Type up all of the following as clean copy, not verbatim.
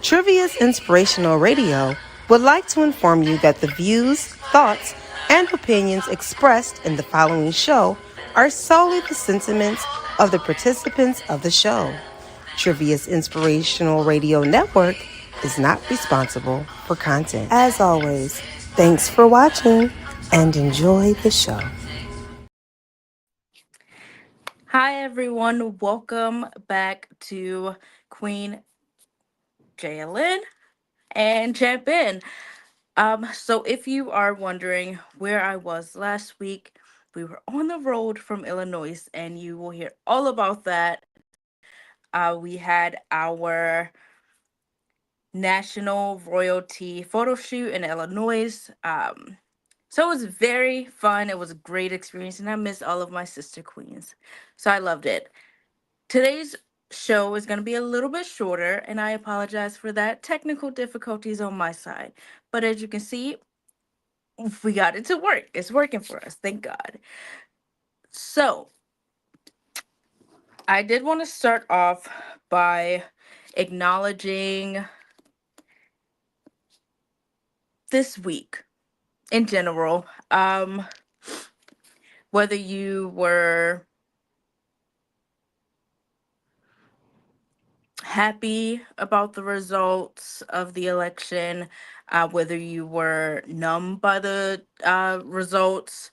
Trivia's Inspirational Radio would like to inform you that the views, thoughts, and opinions expressed in the following show are solely the sentiments of the participants of the show. Trivia's Inspirational Radio Network is not responsible for content. As always, thanks for watching and enjoy the show. Hi, everyone. Welcome back to Queen Jaya, Lynn, and Champ In. So if you are wondering where I was last week, we were on the road from Illinois, and you will hear all about that. We had our national royalty photo shoot in Illinois. So it was very fun. It was a great experience, and I missed all of my sister queens. So I loved it. Today's show is going to be a little bit shorter, and I apologize for that. Technical difficulties on my side. But as you can see, we got it to work. It's working for us. Thank God. So, I did want to start off by acknowledging this week in general. Whether you were happy about the results of the election, whether you were numb by the results,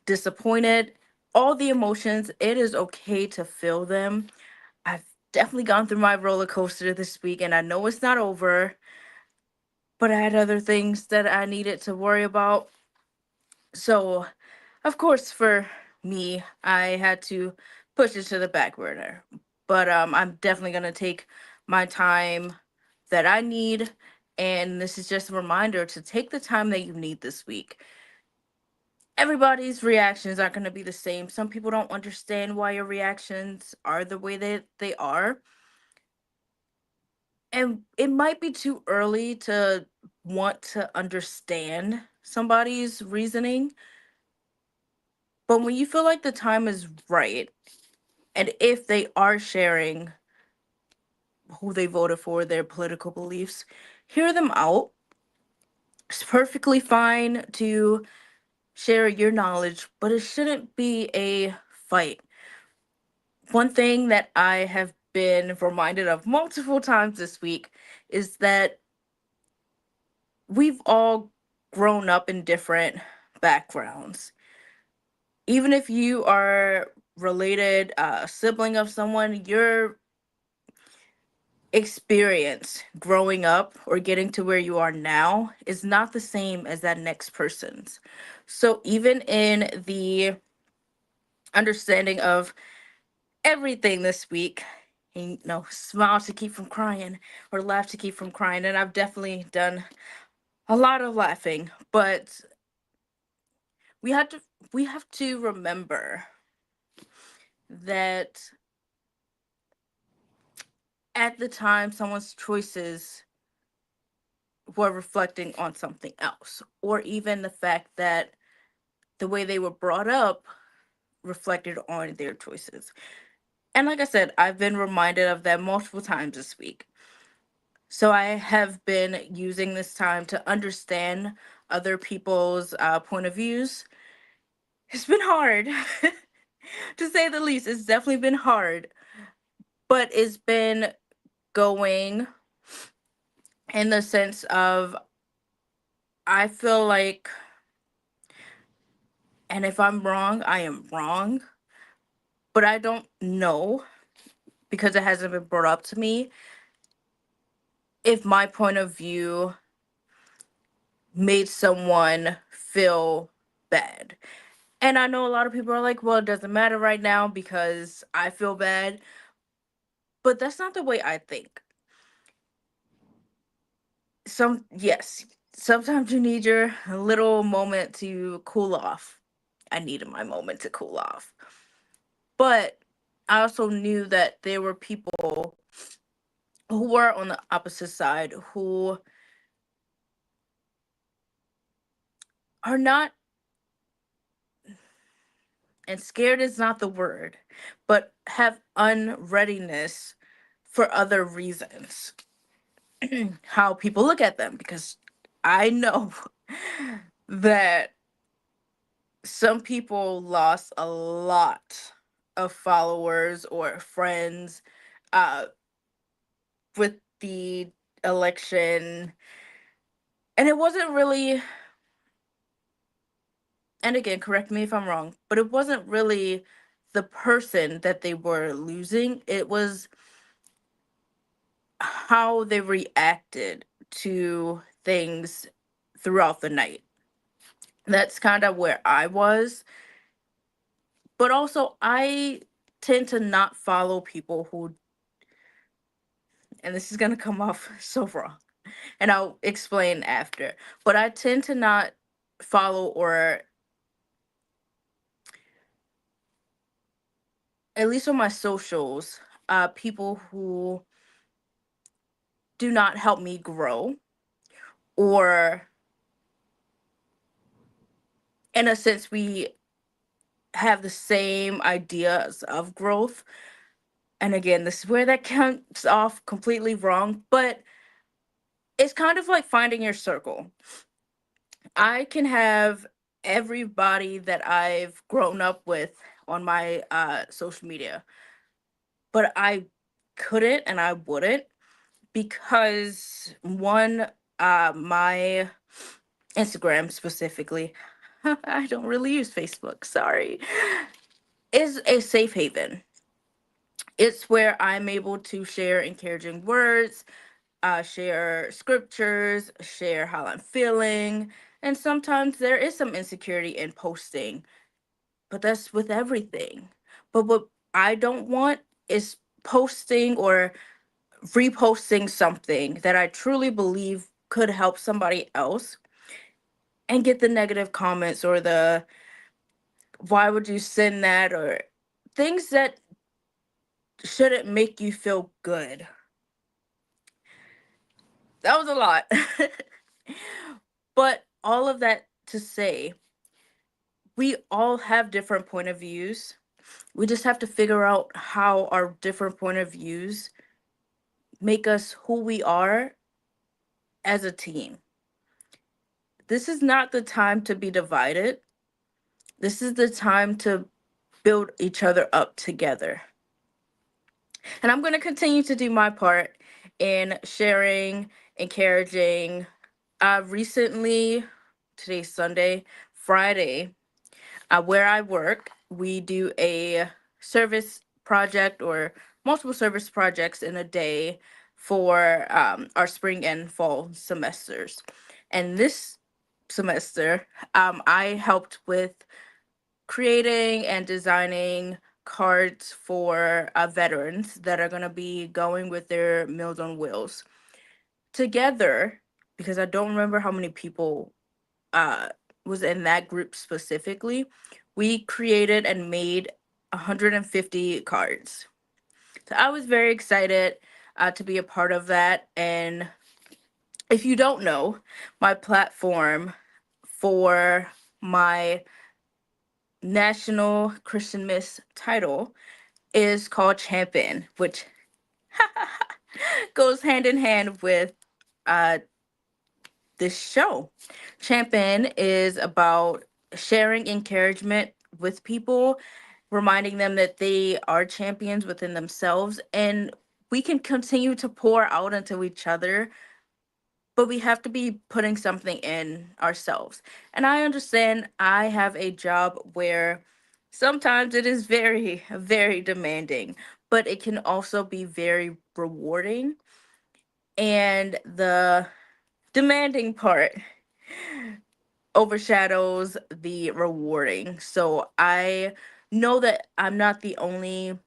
disappointed, all the emotions, it is okay to feel them. I've definitely gone through my roller coaster this week, and I know it's not over, but I had other things that I needed to worry about. So, of course, for me, I had to push it to the back burner. But I'm definitely going to take my time that I need. And this is just a reminder to take the time that you need this week. Everybody's reactions aren't going to be the same. Some people don't understand why your reactions are the way that they are. And it might be too early to want to understand somebody's reasoning. But when you feel like the time is right, and if they are sharing who they voted for, their political beliefs, hear them out. It's perfectly fine to share your knowledge, but it shouldn't be a fight. One thing that I have been reminded of multiple times this week is that we've all grown up in different backgrounds. Even if you are related, a sibling of someone, your experience growing up or getting to where you are now is not the same as that next person's. So even in the understanding of everything this week, smile to keep from crying or laugh to keep from crying, and I've definitely done a lot of laughing, but we had to we have to remember that at the time someone's choices were reflecting on something else, or even the fact that the way they were brought up reflected on their choices. And like I said, I've been reminded of that multiple times this week. So I have been using this time to understand other people's point of views. It's been hard, to say the least. It's definitely been hard, but it's been going in the sense of I feel like, and if I'm wrong, I am wrong, but I don't know because it hasn't been brought up to me if my point of view made someone feel bad. And I know a lot of people are like, well, it doesn't matter right now because I feel bad. But that's not the way I think. Yes, sometimes you need your little moment to cool off. I needed my moment to cool off. But I also knew that there were people who were on the opposite side who are not, and scared is not the word, but have unreadiness for other reasons. how people look at them, because I know that some people lost a lot of followers or friends uh with the election, and it wasn't really, and again, correct me if I'm wrong, but it wasn't really the person that they were losing. It was how they reacted to things throughout the night. That's kind of where I was. But also, I tend to not follow people who, and this is going to come off so wrong, and I'll explain after, but I tend to not follow, or at least on my socials, people who do not help me grow, or in a sense, we have the same ideas of growth. And again, this is where that comes off completely wrong, but it's kind of like finding your circle. I can have everybody that I've grown up with on my social media, but I couldn't and I wouldn't, because one, my Instagram specifically, I don't really use Facebook, sorry, is a safe haven. It's where I'm able to share encouraging words, share scriptures, share how I'm feeling. And sometimes there is some insecurity in posting, but that's with everything. But what I don't want is posting or reposting something that I truly believe could help somebody else and get the negative comments, or the why would you send that, or things that shouldn't make you feel good. That was a lot. But all of that to say, we all have different point of views. We just have to figure out how our different point of views make us who we are as a team. This is not the time to be divided. This is the time to build each other up together. And I'm going to continue to do my part in sharing, encouraging. Recently, today's Sunday, Friday, where I work, we do a service project, or multiple service projects in a day, for our spring and fall semesters. And this semester, I helped with creating and designing cards for veterans that are going to be going with their Meals on Wheels together, because I don't remember how many people uh, was in that group specifically. We created and made 150 cards. So I was very excited to be a part of that. And if you don't know, my platform for my National Christian Miss title is called Champion, which goes hand in hand with uh, this show. Champion is about sharing encouragement with people, reminding them that they are champions within themselves, and we can continue to pour out into each other, but we have to be putting something in ourselves. And I understand I have a job where sometimes it is very, very demanding, but it can also be very rewarding. And the demanding part overshadows the rewarding. So I know that I'm not the only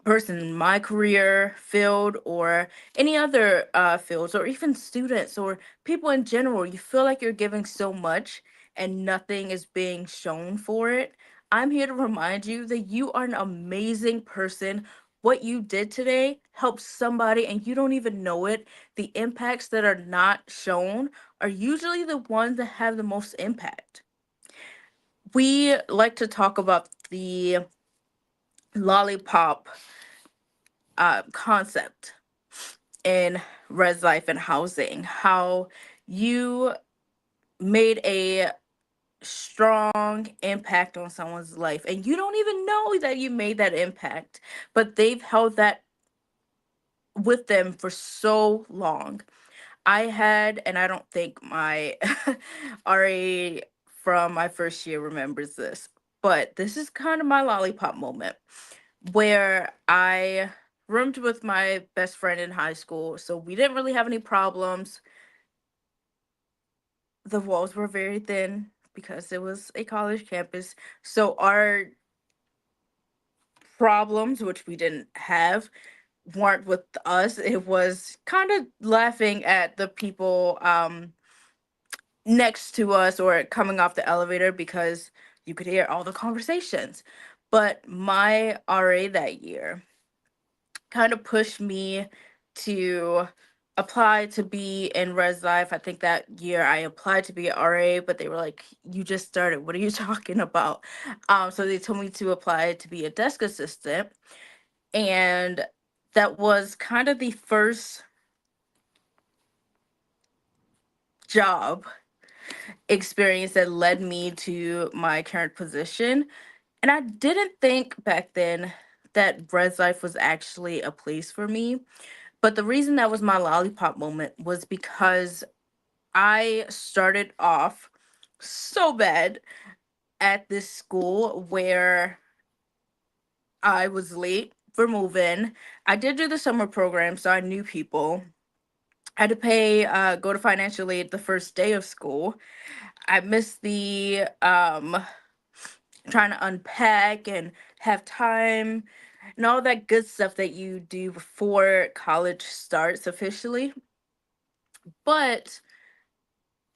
person in my career field, or any other fields, or even students, or people in general. You feel like you're giving so much and nothing is being shown for it. I'm here to remind you that you are an amazing person. What you did today helped somebody and you don't even know it. The impacts that are not shown are usually the ones that have the most impact. We like to talk about the lollipop concept in res life and housing, how you made a strong impact on someone's life and you don't even know that you made that impact, but they've held that with them for so long. I had, and I don't think my RA from my first year remembers this, but this is kind of my lollipop moment where I roomed with my best friend in high school. So we didn't really have any problems. The walls were very thin because it was a college campus. So our problems, which we didn't have, weren't with us. It was kind of laughing at the people next to us or coming off the elevator because you could hear all the conversations. But my RA that year kind of pushed me to apply to be in res life. I think that year I applied to be an RA, but they were like, you just started, what are you talking about? So they told me to apply to be a desk assistant, and that was kind of the first job experience that led me to my current position. And I didn't think back then that res life was actually a place for me. But the reason that was my lollipop moment was because I started off so bad at this school where I was late for moving. I did do the summer program, so I knew people. I had to pay, go to financial aid the first day of school. I missed the trying to unpack and have time and all that good stuff that you do before college starts officially. But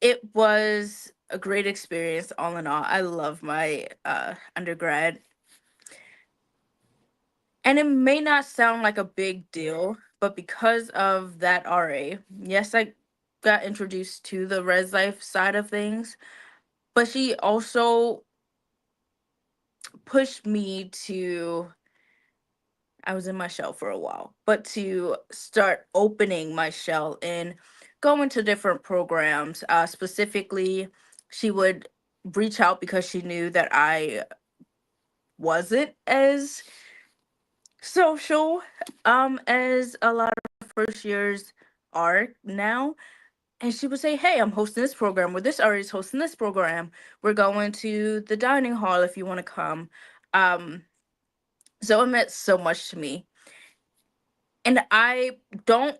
it was a great experience all in all. I love my undergrad. And it may not sound like a big deal, but because of that RA, yes, I got introduced to the res life side of things, but she also pushed me to, I was in my shell for a while, but to start opening my shell and going to different programs. Specifically, she would reach out because she knew that I wasn't as social as a lot of first years are now. And she would say, hey, I'm hosting this program, or this RA is hosting this program. We're going to the dining hall if you want to come. Um, so it meant so much to me. And I don't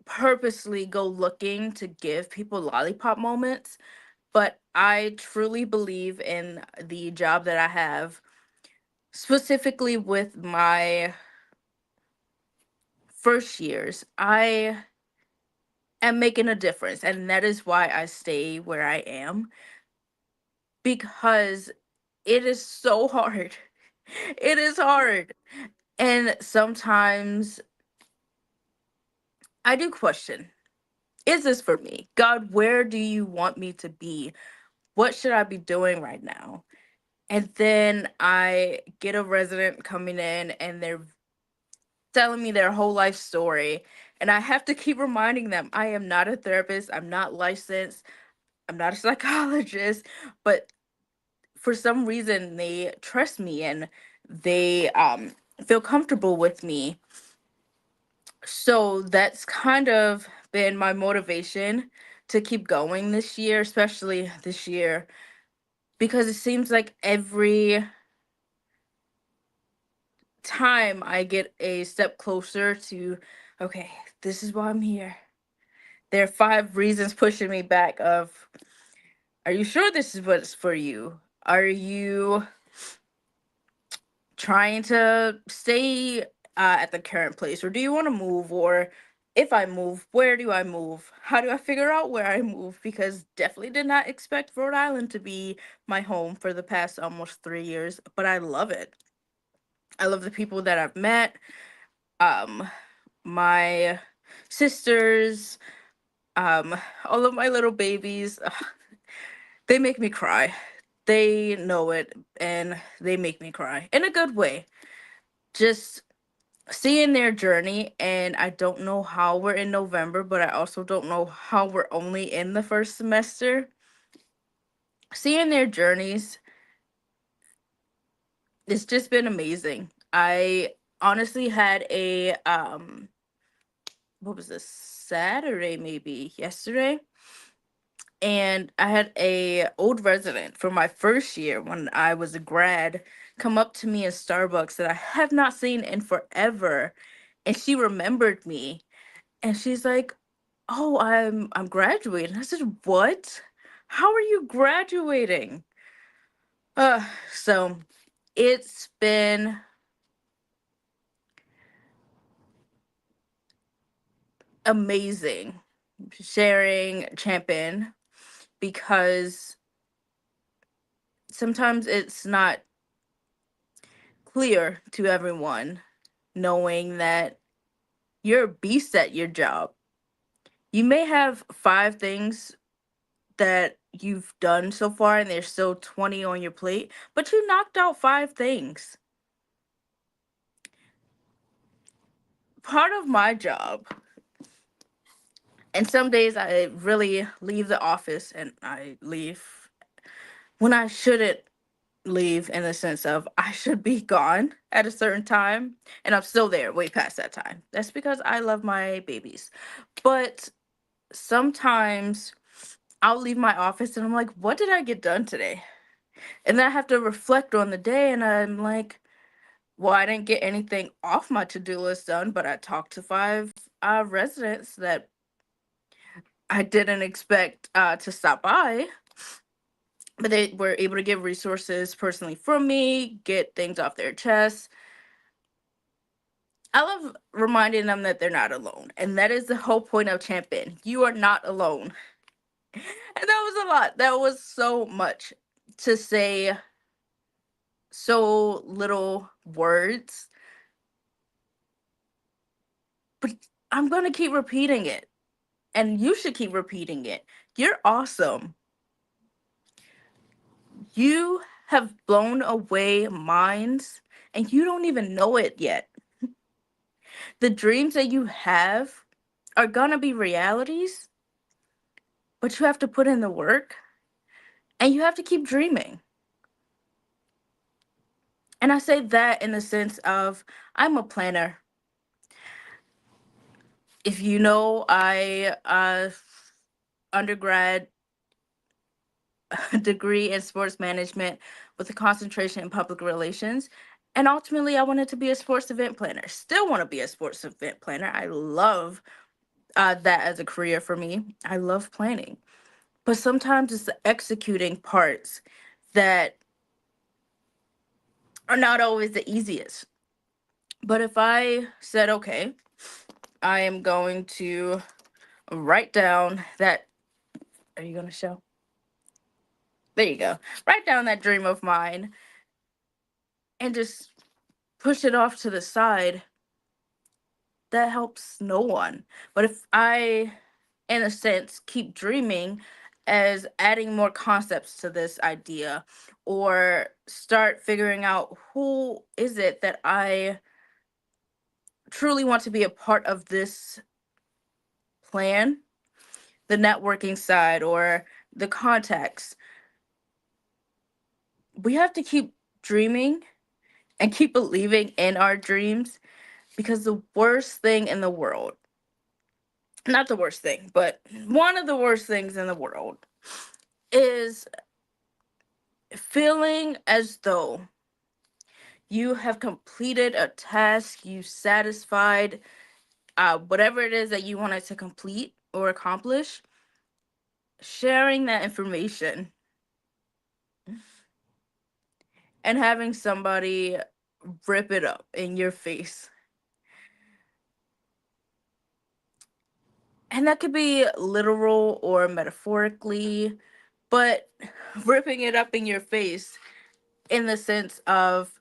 purposely go looking to give people lollipop moments, but I truly believe in the job that I have, specifically with my first years. I am making a difference, and that is why I stay where I am, because it is so hard. It is hard. And sometimes I do question, is this for me? God, where do you want me to be? What should I be doing right now? And then I get a resident coming in and they're telling me their whole life story. And I have to keep reminding them I am not a therapist, I'm not licensed, I'm not a psychologist, but for some reason they trust me and they feel comfortable with me. So that's kind of been my motivation to keep going this year, especially this year, because it seems like every time I get a step closer to, okay, this is why I'm here. There are 5 reasons pushing me back of, are you sure this is what's for you? Are you trying to stay at the current place, or do you want to move? Or if I move, where do I move? How do I figure out where I move? Because definitely did not expect Rhode Island to be my home for the past almost 3 years, but I love it. I love the people that I've met. Um, my sisters, um, all of my little babies, ugh, they make me cry. They know it and they make me cry in a good way. Just seeing their journey, and I don't know how we're in November, but I also don't know how we're only in the first semester. Seeing their journeys, it's just been amazing. I honestly had a what was this, Saturday, maybe yesterday, and I had a old resident from my first year when I was a grad come up to me in Starbucks that I have not seen in forever, and she remembered me, and she's like, "Oh, I'm graduating." I said, "What? How are you graduating?" So it's been amazing sharing Champion, because sometimes it's not clear to everyone knowing that you're a beast at your job. You may have 5 things that you've done so far and there's still 20 on your plate, but you knocked out 5 things. Part of my job, and some days I really leave the office and I leave when I shouldn't leave, in the sense of I should be gone at a certain time and I'm still there way past that time. That's because I love my babies. But sometimes I'll leave my office and I'm like, what did I get done today? And then I have to reflect on the day and I'm like, well, I didn't get anything off my to-do list done, but I talked to 5 residents that I didn't expect to stop by, but they were able to get resources personally from me, get things off their chest. I love reminding them that they're not alone. And that is the whole point of Champion. You are not alone. And that was a lot. That was so much to say, so little words. But I'm going to keep repeating it. And you should keep repeating it. You're awesome. You have blown away minds, and you don't even know it yet. The dreams that you have are going to be realities, but you have to put in the work and you have to keep dreaming. And I say that in the sense of I'm a planner. If you know, I undergrad degree in sports management with a concentration in public relations. And ultimately, I wanted to be a sports event planner. Still want to be a sports event planner. I love that as a career for me. I love planning. But sometimes it's the executing parts that are not always the easiest. But if I said, okay, I am going to write down that, are you going to show? There you go. Write down that dream of mine and just push it off to the side, that helps no one. But if I, in a sense, keep dreaming as adding more concepts to this idea, or start figuring out who is it that I truly want to be a part of this plan, the networking side or the contacts, we have to keep dreaming and keep believing in our dreams, because the worst thing in the world, not the worst thing, but one of the worst things in the world is feeling as though you have completed a task, you satisfied whatever it is that you wanted to complete or accomplish, sharing that information and having somebody rip it up in your face. And that could be literal or metaphorically, but ripping it up in your face in the sense of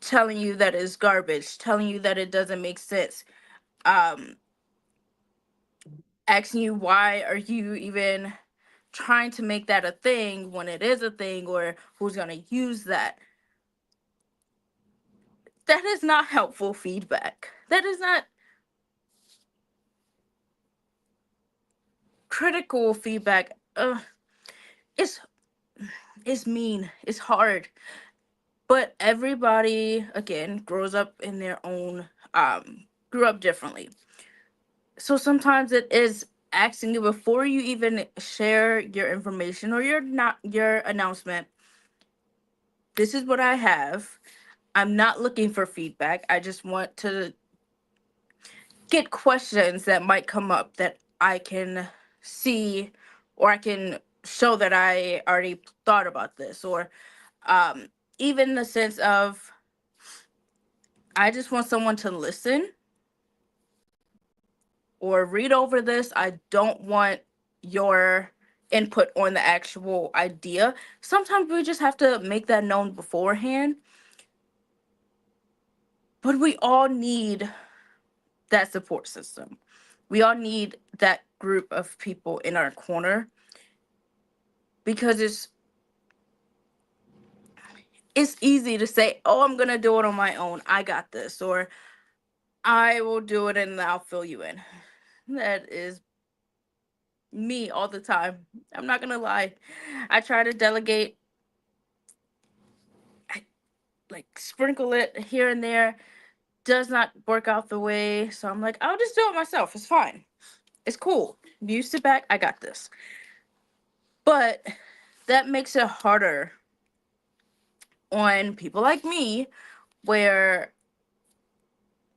telling you that it's garbage, telling you that it doesn't make sense, um, asking you why are you even trying to make that a thing when it is a thing, or who's going to use that. That is not helpful feedback. That is not critical feedback. It's it's mean. It's hard. But everybody again grows up in their own grew up differently. So sometimes it is asking you before you even share your information or your announcement. This is what I have. I'm not looking for feedback. I just want to get questions that might come up that I can see, or I can show that I already thought about this, or um, even the sense of I just want someone to listen or read over this. I don't want your input on the actual idea. Sometimes we just have to make that known beforehand, but we all need that support system. We all need that group of people in our corner, because it's easy to say, "Oh, I'm going to do it on my own. I got this," or "I will do it and I'll fill you in." That is me all the time. I'm not going to lie. I try to delegate, I, like sprinkle it here and there. Does not work out the way. So I'm like, I'll just do it myself. It's fine. It's cool. You sit back. I got this. But that makes it harder on people like me, where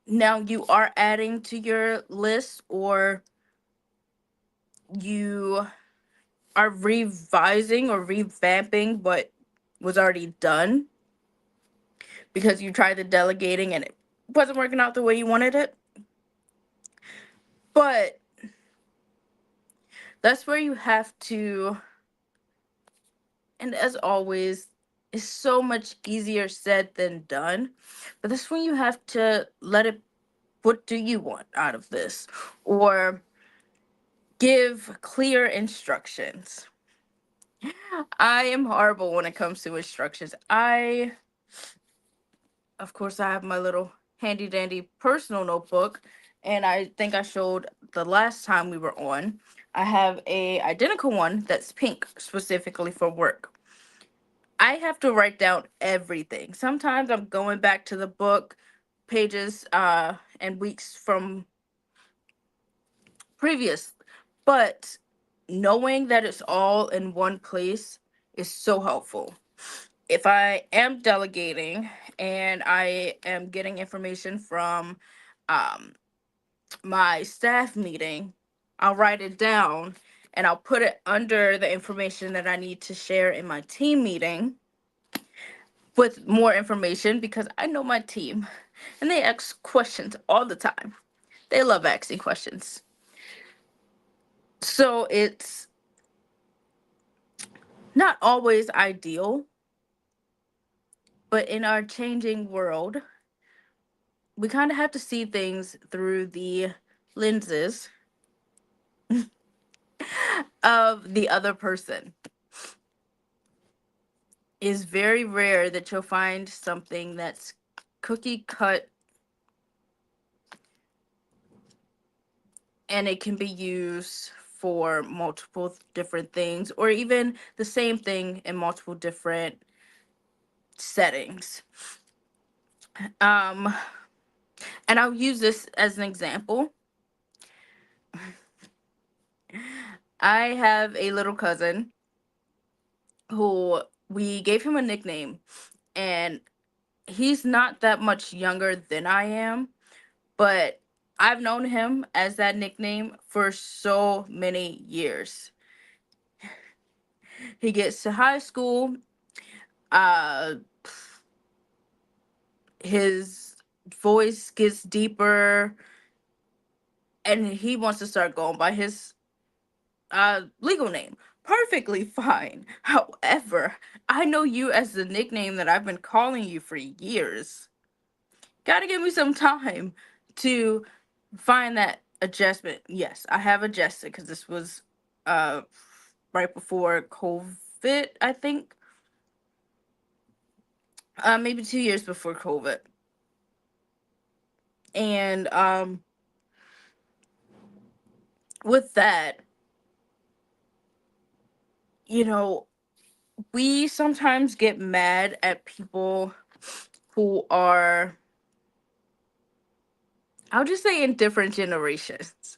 now you are adding to your list, or you are revising or revamping what was already done because you tried the delegating and it wasn't working out the way you wanted it. But that's where you have to, and as always, it's so much easier said than done. But that's when you have to let it, what do you want out of this? Or give clear instructions. I am horrible when it comes to instructions. Of course, I have my little handy dandy personal notebook, and I think I showed the last time we were on. I have a identical one that's pink specifically for work. I have to write down everything. Sometimes I'm going back to the book pages and weeks from previous, but knowing that it's all in one place is so helpful. If I am delegating and I am getting information from um, my staff meeting, I'll write it down and I'll put it under the information that I need to share in my team meeting with more information, because I know my team and they ask questions all the time. They love asking questions. So it's not always ideal, but in our changing world, we kind of have to see things through the lenses of the other person. It's very rare that you'll find something that's cookie cut and it can be used for multiple different things, or even the same thing in multiple different settings. Um, and I'll use this as an example. I have a little cousin who we gave him a nickname, and he's not that much younger than I am, but I've known him as that nickname for so many years. He gets to high school, uh, his voice gets deeper, and he wants to start going by his legal name. Perfectly fine. However, I know you as the nickname that I've been calling you for years. Gotta give me some time to find that adjustment. Yes, I have adjusted because this was uh right before COVID, I think. Maybe 2 years before COVID. And with that, you know, we sometimes get mad at people who are, I'll just say, in different generations.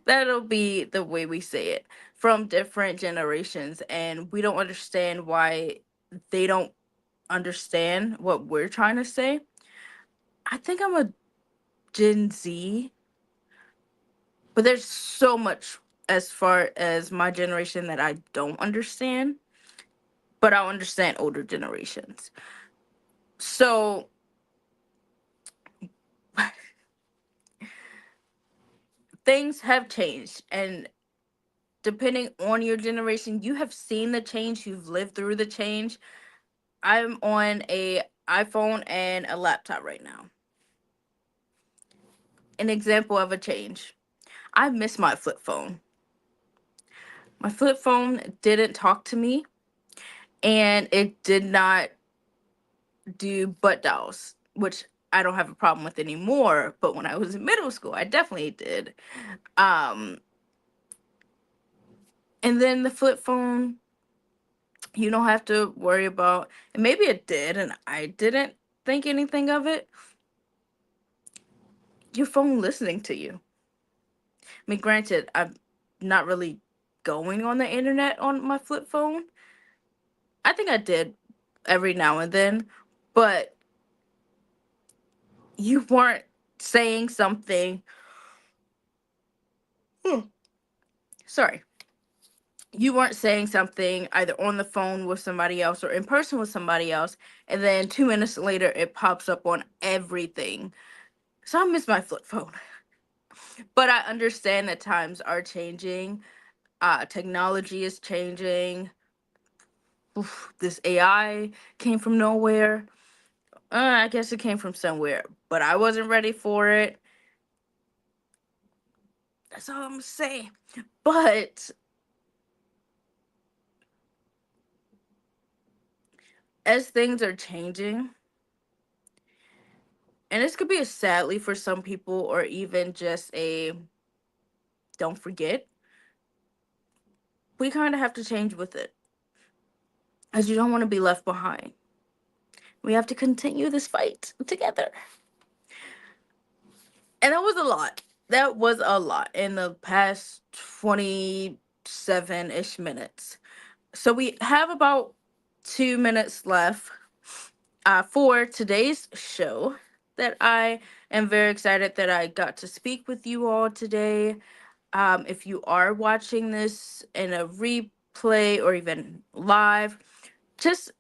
That'll be the way we say it, from different generations. And we don't understand why they don't understand what we're trying to say. I think I'm a Gen Z, but there's so much as far as my generation that I don't understand, but I'll understand older generations. So things have changed, and depending on your generation, you have seen the change, you've lived through the change. I'm on a iPhone and a laptop right now. An example of a change. I miss my flip phone. My flip phone didn't talk to me, and it did not do butt dials, which I don't have a problem with anymore, but when I was in middle school, I definitely did. Um and then the flip phone, you don't have to worry about, and maybe it did and I didn't think anything of it, your phone listening to you. I mean, granted, I'm not really going on the internet on my flip phone. I think I did every now and then, but you weren't saying something. Sorry. You weren't saying something either on the phone with somebody else or in person with somebody else, and then 2 minutes later it pops up on everything. So I miss my flip phone. But I understand that times are changing. Technology is changing. Oof, this AI came from nowhere. I guess it came from somewhere, but I wasn't ready for it. That's all I'm gonna say. But as things are changing, and this could be a sadly for some people, or even just a don't forget, we kind of have to change with it, as you don't want to be left behind. We have to continue this fight together. And that was a lot. That was a lot in the past 27 ish minutes. So we have about 2 minutes left for today's show. That I am very excited that I got to speak with you all today. If you are watching this in a replay or even live, just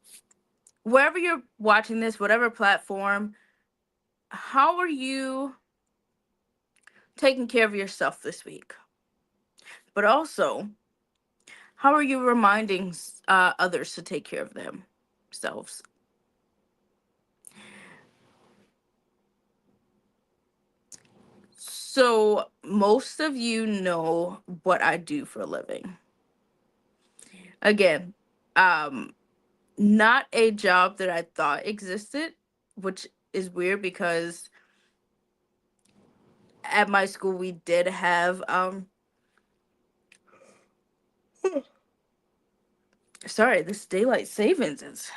wherever you're watching this, whatever platform, how are you taking care of yourself this week? But also, how are you reminding others to take care of themselves? So, most of you know what I do for a living. Again, um, not a job that I thought existed, which is weird because at my school we did have sorry, this daylight savings is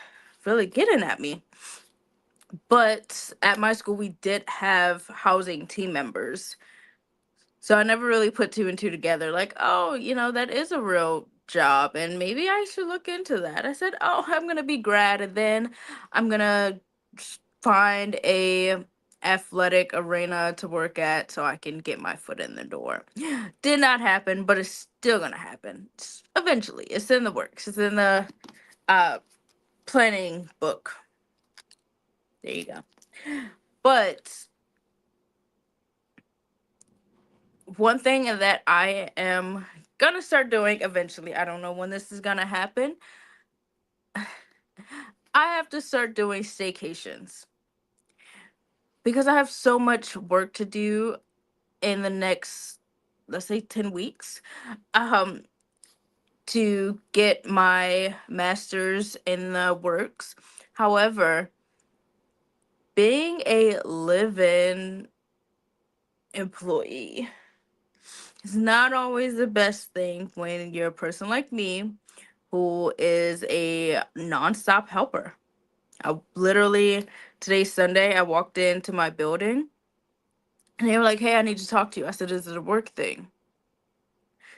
really getting at me. But at my school we did have housing team members. So I never really put two and two together, like, oh, that is a real job and maybe I should look into that. I said, oh, I'm gonna be grad and then I'm gonna find a athletic arena to work at so I can get my foot in the door. Did not happen, but it's still gonna happen. Eventually. It's in the works. It's in the uh planning book. There you go. But one thing that I am gonna start doing eventually, I don't know when this is gonna happen. I have to start doing staycations because I have so much work to do in the next, let's say, 10 weeks, um to get my master's in the works. However, being a live-in employee is not always the best thing when you're a person like me who is a nonstop helper. I literally, today's Sunday, I walked into my building and they were like, "Hey, I need to talk to you." I said, "Is it a work thing?"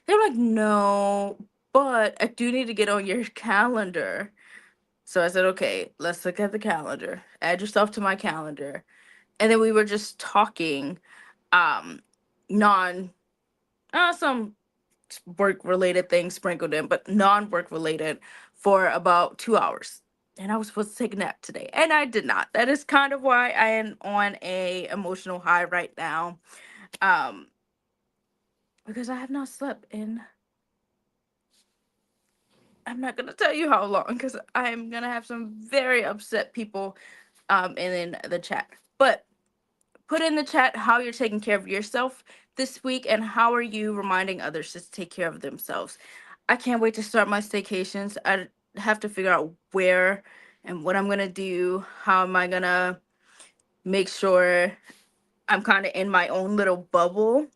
They were like, "No, but I do need to get on your calendar." So I said, "Okay, let's look at the calendar. Add yourself to my calendar." And then we were just talking, um, non, some work related things sprinkled in, but non work related for about 2 hours. And I was supposed to take a nap today, and I did not. That is kind of why I am on a emotional high right now, um, because I have not slept in. I'm not gonna tell you how long, because I'm gonna have some very upset people, in the chat. But put in the chat how you're taking care of yourself this week and how are you reminding others to take care of themselves. I can't wait to start my staycations. I have to figure out where and what I'm going to do. How am I going to make sure I'm kind of in my own little bubble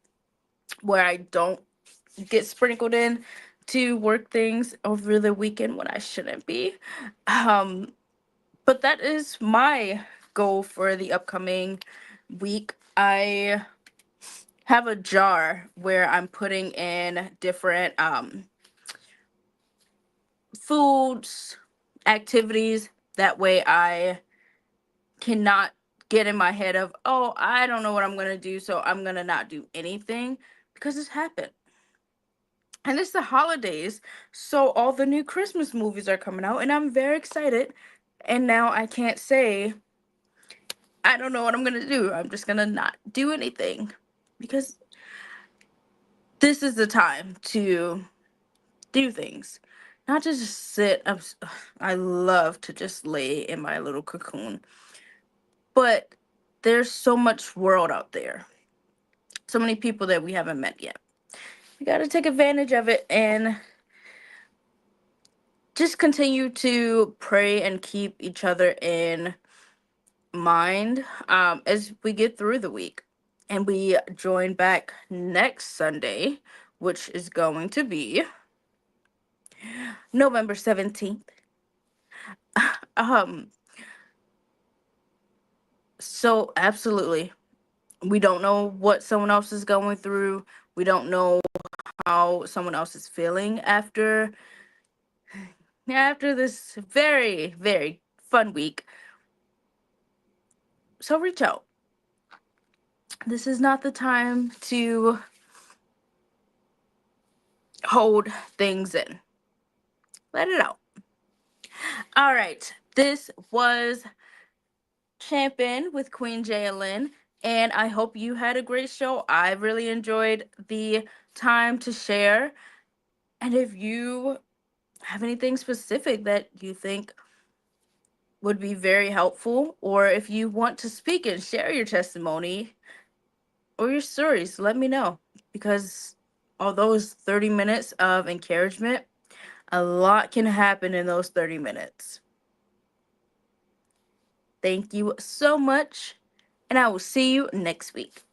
where I don't get sprinkled in to work things over the weekend when I shouldn't be. Um, but that is my goal for the upcoming week. I have a jar where I'm putting in different foods, activities. That way I cannot get in my head of, oh, I don't know what I'm going to do, so I'm going to not do anything, because it's happened. And it's the holidays, so all the new Christmas movies are coming out, and I'm very excited. And now I can't say, I don't know what I'm going to do. I'm just going to not do anything, because this is the time to do things, not to just sit. I love to just lay in my little cocoon, but there's so much world out there, so many people that we haven't met yet. We got to take advantage of it and just continue to pray and keep each other in mind, as we get through the week. And we join back next Sunday, which is going to be November 17th. Um, so absolutely, we don't know what someone else is going through. We don't know how someone else is feeling after this very, very fun week. So reach out. This is not the time to hold things in. Let it out. All right. This was Champion with Queen Jaya Lynn, and I hope you had a great show. I really enjoyed the time to share. And if you have anything specific that you think would be very helpful, or if you want to speak and share your testimony or your stories, let me know. Because although it's 30 minutes of encouragement, a lot can happen in those 30 minutes. Thank you so much, and I will see you next week.